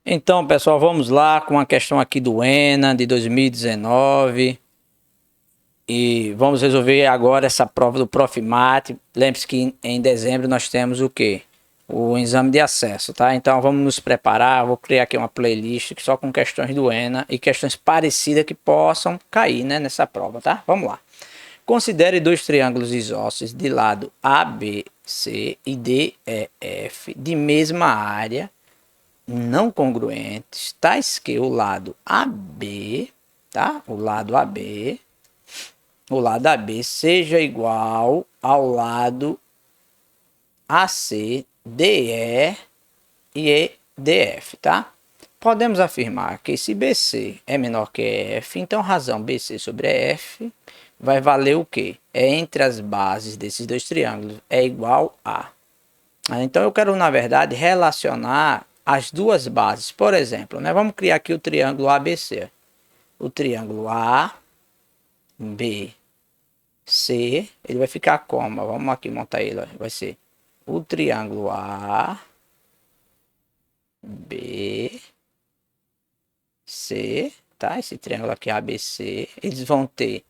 Então, pessoal, vamos lá com a questão aqui do ENA de 2019 e vamos resolver agora essa prova do Profimate. Lembre-se que em dezembro nós temos o quê? O exame de acesso, tá? Então vamos nos preparar. Vou criar aqui uma playlist só com questões do ENA e questões parecidas que possam cair, né, nessa prova, tá? Vamos lá. Considere dois triângulos isósceles de lado ABC e DEF de mesma área não congruentes, tais que o lado AB, tá? O lado AB seja igual ao lado AC, DE e DF, tá? Podemos afirmar que se BC é menor que EF, então razão BC sobre EF vai valer o quê? É entre as bases desses dois triângulos, é igual a. Então eu quero, na verdade, relacionar as duas bases. Por exemplo, né? Vamos criar aqui o triângulo ABC. O triângulo ABC, ele vai ficar como? Vamos aqui montar ele. Ó. Vai ser o triângulo ABC, tá? Esse triângulo aqui ABC. Eles vão ter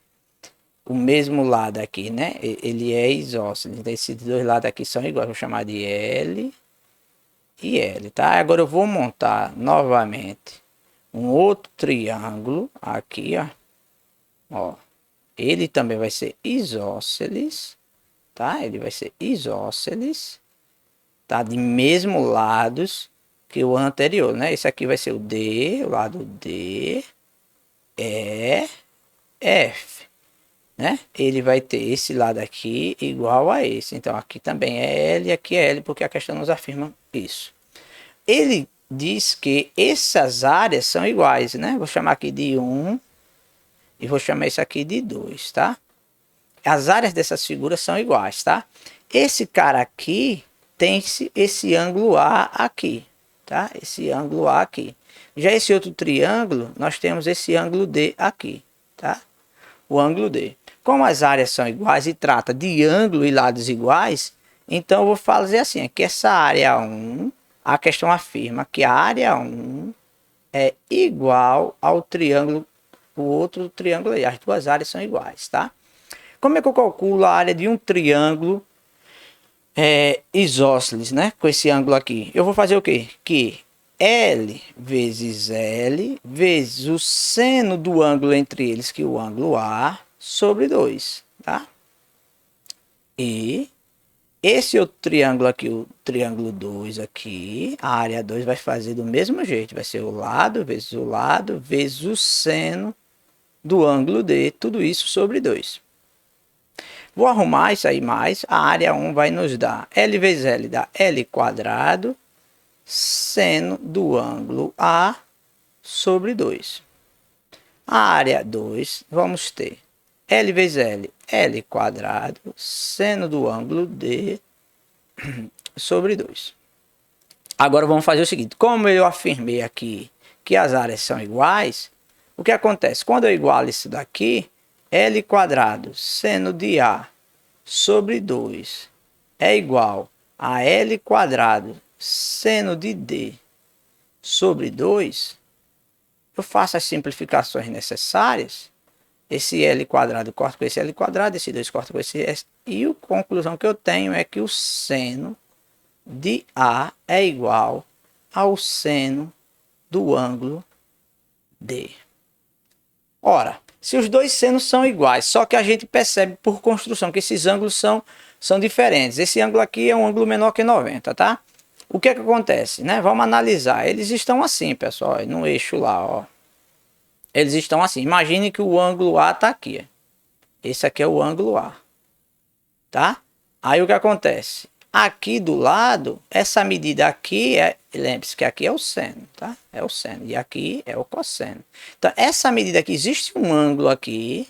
o mesmo lado aqui, né? Ele é isósceles. Então, esses dois lados aqui são iguais. Vou chamar de L e L, tá? Agora eu vou montar novamente um outro triângulo aqui, ó. Ele também vai ser isósceles, tá? Ele vai ser isósceles, tá? De mesmo lados que o anterior, né? Esse aqui vai ser o D, o lado D, E, F, né? Ele vai ter esse lado aqui igual a esse. Então aqui também é L e aqui é L, porque a questão nos afirma isso. Ele diz que essas áreas são iguais, né? Vou chamar aqui de 1 e vou chamar isso aqui de 2, tá? As áreas dessas figuras são iguais, tá? Esse cara aqui tem esse ângulo A aqui, tá? Esse ângulo A aqui. Já esse outro triângulo, nós temos esse ângulo D aqui, tá? O ângulo D. Como as áreas são iguais e trata de ângulo e lados iguais, então eu vou fazer assim, é que essa área 1, a questão afirma que a área 1 é igual ao triângulo, o outro triângulo aí, as duas áreas são iguais, tá? Como é que eu calculo a área de um triângulo isósceles, né? Com esse ângulo aqui. Eu vou fazer o quê? Que L vezes L vezes o seno do ângulo entre eles, que é o ângulo A, sobre 2, tá? E esse outro triângulo aqui, o triângulo 2 aqui, a área 2 vai fazer do mesmo jeito. Vai ser o lado vezes o seno do ângulo D, tudo isso sobre 2. Vou arrumar isso aí mais. A área 1 vai nos dar L vezes L dá L quadrado, seno do ângulo A sobre 2. A área 2, vamos ter L vezes L, L quadrado, seno do ângulo D sobre 2. Agora vamos fazer o seguinte, como eu afirmei aqui que as áreas são iguais, o que acontece? Quando eu igualo isso daqui, L quadrado, seno de A sobre 2 é igual a L quadrado, seno de D sobre 2, eu faço as simplificações necessárias. Esse L quadrado corta com esse L quadrado, esse 2 corta com esse S. E a conclusão que eu tenho é que o seno de A é igual ao seno do ângulo D. Ora, se os dois senos são iguais, só que a gente percebe por construção que esses ângulos são diferentes. Esse ângulo aqui é um ângulo menor que 90, tá? O que é que acontece, né? Vamos analisar. Eles estão assim, pessoal, no eixo lá, ó. Eles estão assim. Imagine que o ângulo A está aqui. Esse aqui é o ângulo A. Tá? Aí o que acontece? Aqui do lado, essa medida aqui, lembre-se que aqui é o seno, tá? É o seno. E aqui é o cosseno. Então, essa medida aqui, existe um ângulo aqui,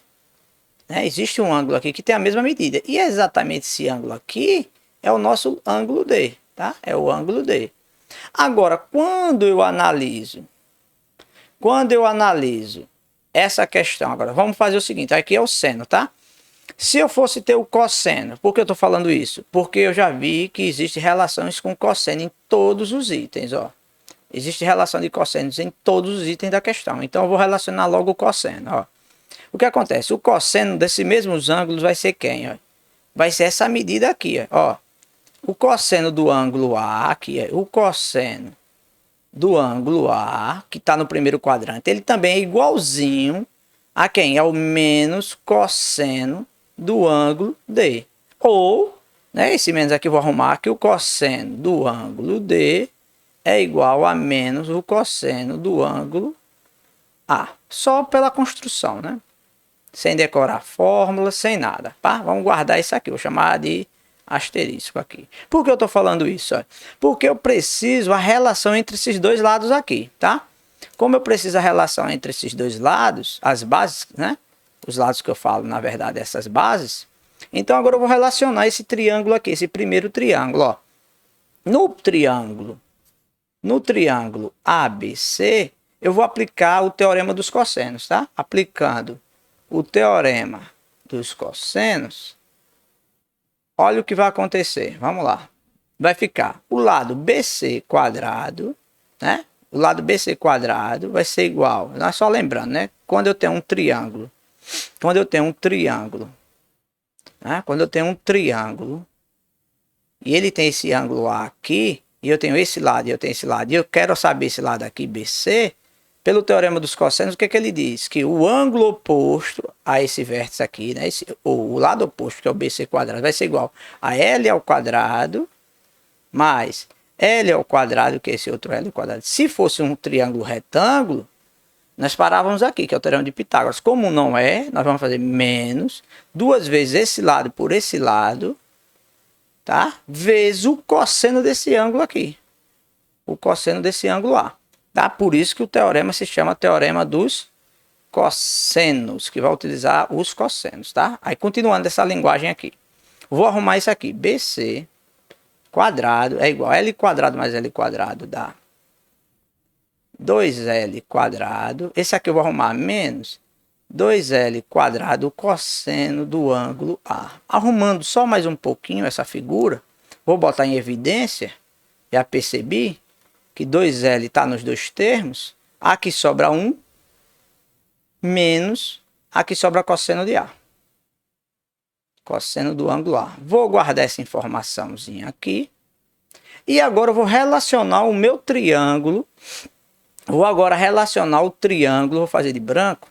né? Existe um ângulo aqui que tem a mesma medida. E exatamente esse ângulo aqui é o nosso ângulo D, tá? É o ângulo D. Agora, quando eu analiso essa questão, agora vamos fazer o seguinte, aqui é o seno, tá? Se eu fosse ter o cosseno, por que eu estou falando isso? Porque eu já vi que existem relações com cosseno em todos os itens, ó. Existe relação de cossenos em todos os itens da questão. Então eu vou relacionar logo o cosseno. Ó. O que acontece? O cosseno desses mesmos ângulos vai ser quem? Ó? Vai ser essa medida aqui. Ó. O cosseno do ângulo A, aqui é o cosseno do ângulo A, que está no primeiro quadrante, ele também é igualzinho a quem? É o menos cosseno do ângulo D. Ou, né, esse menos aqui eu vou arrumar que o cosseno do ângulo D é igual a menos o cosseno do ângulo A. Só pela construção, né? Sem decorar fórmula, sem nada. Tá? Vamos guardar isso aqui, vou chamar de asterisco aqui. Por que eu estou falando isso? Porque eu preciso a relação entre esses dois lados aqui, tá? Como eu preciso a relação entre esses dois lados, as bases, né? Os lados que eu falo, na verdade, essas bases. Então agora eu vou relacionar esse triângulo aqui, esse primeiro triângulo, ó. No triângulo ABC, eu vou aplicar o teorema dos cossenos, tá? Aplicando o teorema dos cossenos, olha o que vai acontecer. Vamos lá. Vai ficar o lado BC quadrado, né? O lado BC quadrado vai ser igual. Nós só lembrando, né? Quando eu tenho um triângulo, né? Quando eu tenho um triângulo e ele tem esse ângulo A aqui, e eu tenho esse lado e eu tenho esse lado, e eu quero saber esse lado aqui, BC, pelo teorema dos cossenos, o que ele diz? Que o ângulo oposto a esse vértice aqui, né? O lado oposto, que é o BC quadrado, vai ser igual a L ao quadrado mais L ao quadrado, que é esse outro L ao quadrado. Se fosse um triângulo retângulo, nós parávamos aqui, que é o teorema de Pitágoras. Como não é, nós vamos fazer menos 2 vezes esse lado por esse lado, tá? Vezes o cosseno desse ângulo aqui. O cosseno desse ângulo A. Tá? Por isso que o teorema se chama teorema dos cossenos, que vai utilizar os cossenos, tá? Aí continuando essa linguagem aqui. Vou arrumar isso aqui. BC quadrado é igual a L quadrado mais L quadrado dá 2L quadrado. Esse aqui eu vou arrumar menos 2L quadrado cosseno do ângulo A. Arrumando só mais um pouquinho essa figura, vou botar em evidência, já percebi que 2L está nos dois termos, aqui sobra 1, menos, aqui sobra cosseno de A. Cosseno do ângulo A. Vou guardar essa informaçãozinha aqui. E agora eu vou relacionar o meu triângulo. Vou agora relacionar o triângulo, vou fazer de branco.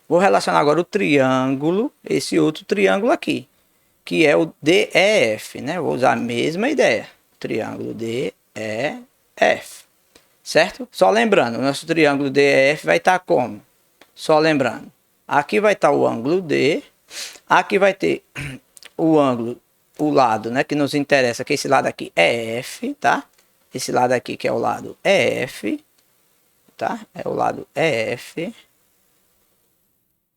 Vou relacionar agora o triângulo, esse outro triângulo aqui, que é o DEF, né? Vou usar a mesma ideia. Triângulo DEF. Certo? Só lembrando, o nosso triângulo DEF vai estar como? Só lembrando. Aqui vai estar o ângulo D. Aqui vai ter o ângulo, o lado, né, que nos interessa, que esse lado aqui é F, tá? Esse lado aqui que é o lado EF, tá? É o lado EF.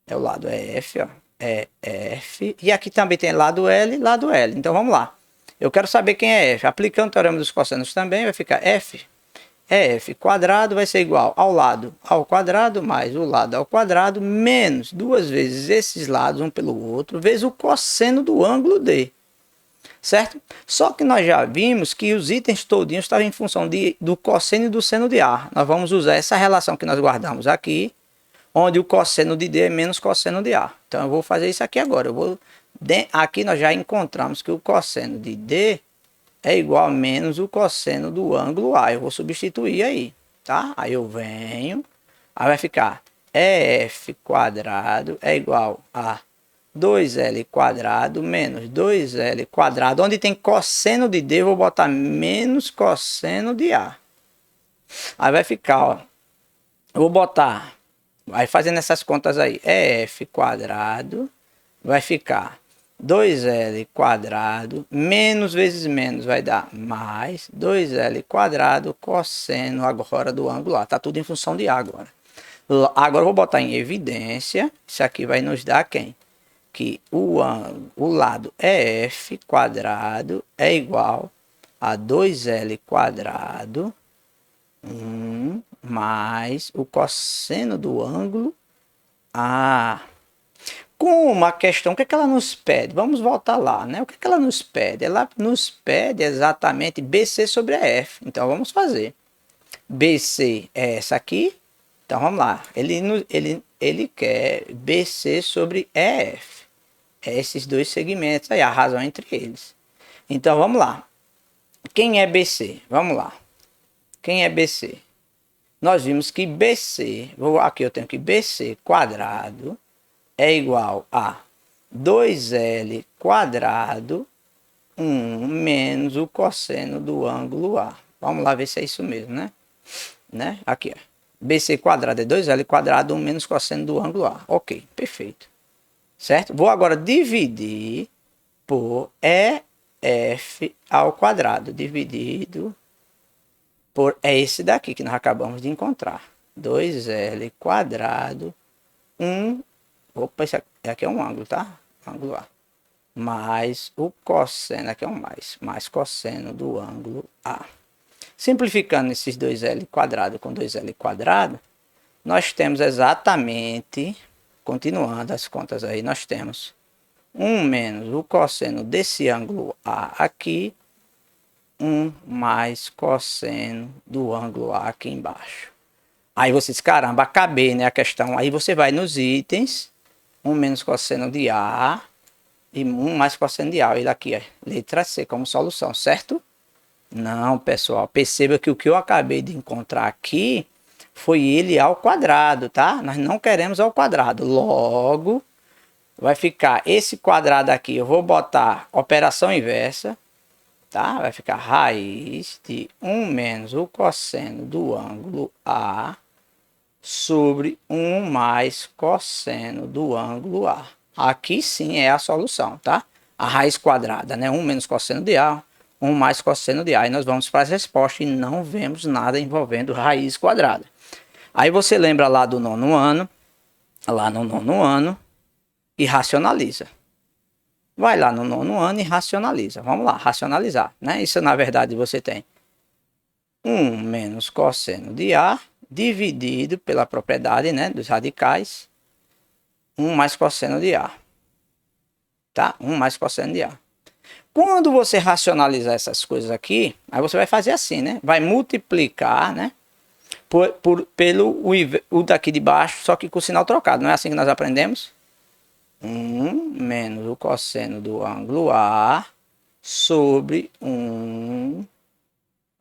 É o lado EF, ó. EF. E aqui também tem lado L, lado L. Então vamos lá. Eu quero saber quem é F. Aplicando o teorema dos cossenos também, vai ficar F. F quadrado vai ser igual ao lado ao quadrado mais o lado ao quadrado menos 2 vezes esses lados um pelo outro vezes o cosseno do ângulo D. Certo? Só que nós já vimos que os itens todinhos estavam em função do cosseno e do seno de A. Nós vamos usar essa relação que nós guardamos aqui, onde o cosseno de D é menos cosseno de A. Então eu vou fazer isso aqui agora. Aqui nós já encontramos que o cosseno de D é igual a menos o cosseno do ângulo A. Eu vou substituir aí, tá? Aí eu venho, aí vai ficar EF quadrado é igual a 2L quadrado menos 2L quadrado. Onde tem cosseno de D, eu vou botar menos cosseno de A. Aí vai ficar, ó. Eu vou botar, vai fazendo essas contas aí, EF quadrado vai ficar 2L quadrado, menos vezes menos vai dar mais 2L quadrado cosseno agora do ângulo A. Tá tudo em função de A agora. Agora eu vou botar em evidência, isso aqui vai nos dar quem? Que o lado EF quadrado é igual a 2L quadrado mais o cosseno do ângulo A. Como a questão, o que é que ela nos pede? Vamos voltar lá, né? O que é que ela nos pede? Ela nos pede exatamente BC sobre a F. Então, vamos fazer. BC é essa aqui. Então vamos lá. Ele quer BC sobre EF. É esses dois segmentos aí, a razão entre eles. Então vamos lá. Quem é BC? Vamos lá. Quem é BC? Nós vimos que BC, aqui eu tenho que BC quadrado é igual a 2L quadrado 1 menos o cosseno do ângulo A. Vamos lá ver se é isso mesmo, né? Aqui, ó. BC quadrado é 2L quadrado 1 menos cosseno do ângulo A. Ok, perfeito. Certo? Vou agora dividir por EF ao quadrado. Dividido por esse daqui que nós acabamos de encontrar. 2L quadrado 1. Opa, esse aqui é um ângulo, tá? Ângulo A. Mais o cosseno, aqui é um mais cosseno do ângulo A. Simplificando esses 2L quadrado com 2L quadrado, nós temos exatamente, continuando as contas aí, nós temos 1 menos o cosseno desse ângulo A aqui, 1 mais cosseno do ângulo A aqui embaixo. Aí vocês, caramba, acabei, né, a questão. Aí você vai nos itens, 1 menos cosseno de A e 1 mais cosseno de A. Ele aqui, ó, letra C como solução, certo? Não, pessoal, perceba que o que eu acabei de encontrar aqui foi ele ao quadrado, tá? Nós não queremos ao quadrado. Logo, vai ficar esse quadrado aqui, eu vou botar operação inversa, tá? Vai ficar raiz de 1 menos o cosseno do ângulo A sobre 1 mais cosseno do ângulo A. Aqui sim é a solução, tá? A raiz quadrada, né? 1 menos cosseno de A, 1 mais cosseno de A. E nós vamos para as respostas e não vemos nada envolvendo raiz quadrada. Aí você lembra lá do nono ano, lá no nono ano, e racionaliza. Vai lá no nono ano e racionaliza. Vamos lá, racionalizar, né? Isso na verdade você tem 1 menos cosseno de A dividido pela propriedade, né, dos radicais, 1 mais cosseno de A. Tá? 1 mais cosseno de A. Quando você racionalizar essas coisas aqui, aí você vai fazer assim, né? Vai multiplicar, né? Pelo o daqui de baixo, só que com o sinal trocado. Não é assim que nós aprendemos? 1 menos o cosseno do ângulo A sobre 1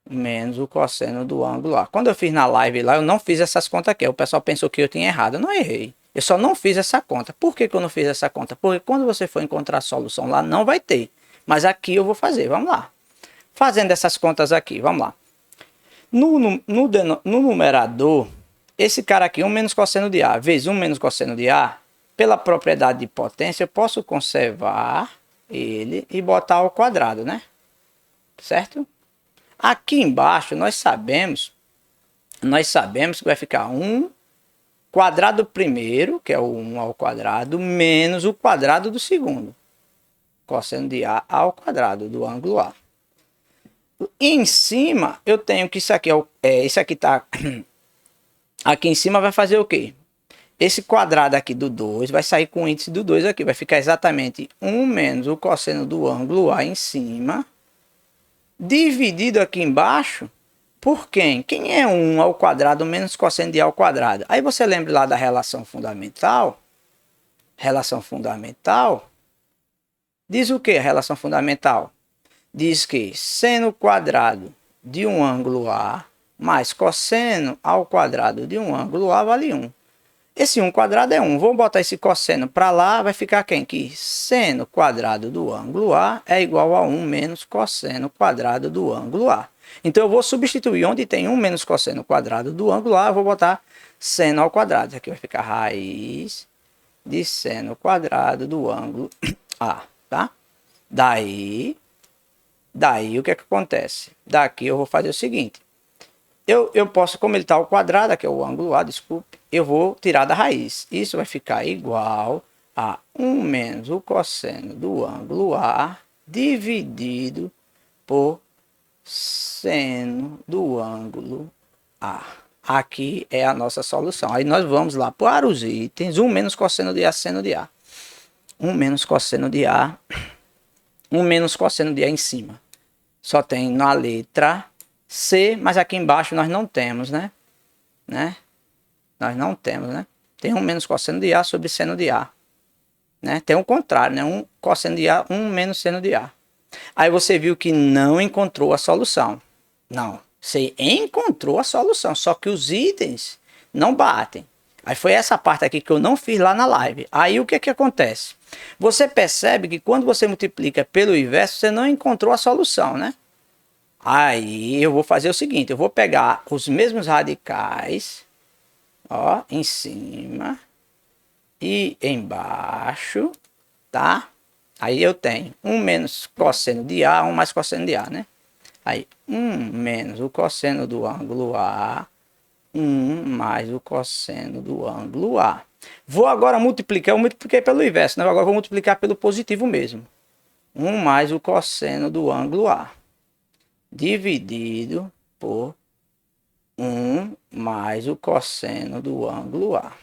menos o cosseno do ângulo A. Quando eu fiz na live lá, eu não fiz essas contas aqui. O pessoal pensou que eu tinha errado. Eu não errei. Eu só não fiz essa conta. Por que eu não fiz essa conta? Porque quando você for encontrar a solução lá, não vai ter. Mas aqui eu vou fazer. Vamos lá. Fazendo essas contas aqui. Vamos lá. No numerador, esse cara aqui, 1 menos cosseno de A, vezes 1 menos cosseno de A, pela propriedade de potência, eu posso conservar ele e botar ao quadrado, né? Certo? Aqui embaixo, nós sabemos que vai ficar 1 quadrado primeiro, que é o 1 ao quadrado, menos o quadrado do segundo. Cosseno de A ao quadrado do ângulo A. E em cima, eu tenho que isso aqui isso aqui tá aqui em cima vai fazer o quê? Esse quadrado aqui do 2 vai sair com o índice do 2 aqui, vai ficar exatamente 1 menos o cosseno do ângulo A em cima, dividido aqui embaixo por quem? Quem é 1 ao quadrado menos cosseno de A ao quadrado? Aí você lembra lá da relação fundamental? Relação fundamental diz o que a relação fundamental? Diz que seno quadrado de um ângulo A mais cosseno ao quadrado de um ângulo A vale 1. Esse 1 quadrado é 1. Vou botar esse cosseno para lá, vai ficar quem? Que seno quadrado do ângulo A é igual a 1 menos cosseno quadrado do ângulo A. Então eu vou substituir onde tem 1 menos cosseno quadrado do ângulo A, eu vou botar seno ao quadrado. Aqui vai ficar raiz de seno quadrado do ângulo A, tá? Daí o que é que acontece? Daqui eu vou fazer o seguinte. Eu posso, como ele está ao quadrado, aqui é o ângulo A, desculpe, eu vou tirar da raiz. Isso vai ficar igual a 1 menos o cosseno do ângulo A dividido por seno do ângulo A. Aqui é a nossa solução. Aí nós vamos lá para os itens. 1 menos cosseno de A, seno de A. 1 menos cosseno de A. 1 menos cosseno de A em cima. Só tem na letra C, mas aqui embaixo nós não temos, né? Nós não temos, né? Tem 1 menos cosseno de A sobre seno de A. Né? Tem o contrário, né? 1 cosseno de A, 1 menos seno de A. Aí você viu que não encontrou a solução. Não, você encontrou a solução, só que os itens não batem. Aí foi essa parte aqui que eu não fiz lá na live. Aí o que que acontece? Você percebe que quando você multiplica pelo inverso, você não encontrou a solução, né? Aí eu vou fazer o seguinte, eu vou pegar os mesmos radicais, ó, em cima e embaixo, tá? Aí eu tenho 1 menos cosseno de A, 1 mais cosseno de A, né? Aí 1 menos o cosseno do ângulo A, 1 mais o cosseno do ângulo A. Vou agora multiplicar, eu multipliquei pelo inverso, né? Agora vou multiplicar pelo positivo mesmo. 1 mais o cosseno do ângulo A, dividido por 1 mais o cosseno do ângulo A.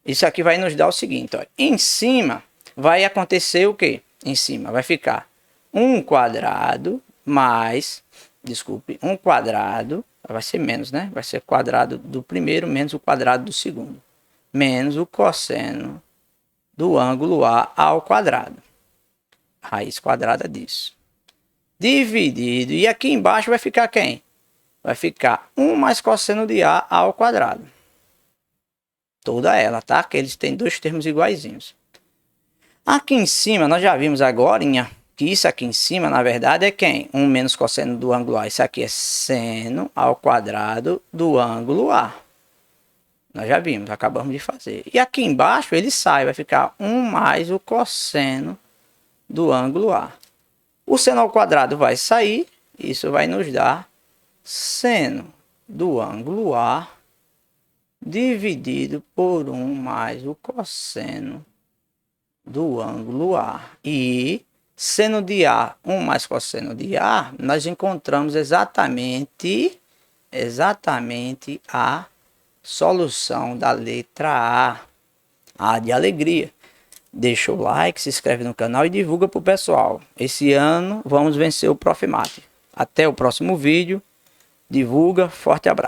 Isso aqui vai nos dar o seguinte, ó. Em cima vai acontecer o quê? Em cima vai ficar 1 quadrado mais, desculpe, 1 quadrado, vai ser menos, né? Vai ser quadrado do primeiro menos o quadrado do segundo, menos o cosseno do ângulo A ao quadrado. Raiz quadrada disso. Dividido, e aqui embaixo vai ficar quem? Vai ficar 1 mais cosseno de A ao quadrado. Toda ela, tá? Que eles têm dois termos iguaizinhos. Aqui em cima, nós já vimos agora que isso aqui em cima, na verdade, é quem? 1 menos cosseno do ângulo A. Isso aqui é seno ao quadrado do ângulo A. Nós já vimos, acabamos de fazer. E aqui embaixo ele sai, vai ficar 1 mais o cosseno do ângulo A. O seno ao quadrado vai sair, isso vai nos dar seno do ângulo A dividido por 1 mais o cosseno do ângulo A. E seno de A, 1 mais cosseno de A, nós encontramos exatamente a solução da letra A. A de alegria. Deixa o like, se inscreve no canal e divulga para o pessoal. Esse ano vamos vencer o Prof. Mate. Até o próximo vídeo. Divulga, forte abraço.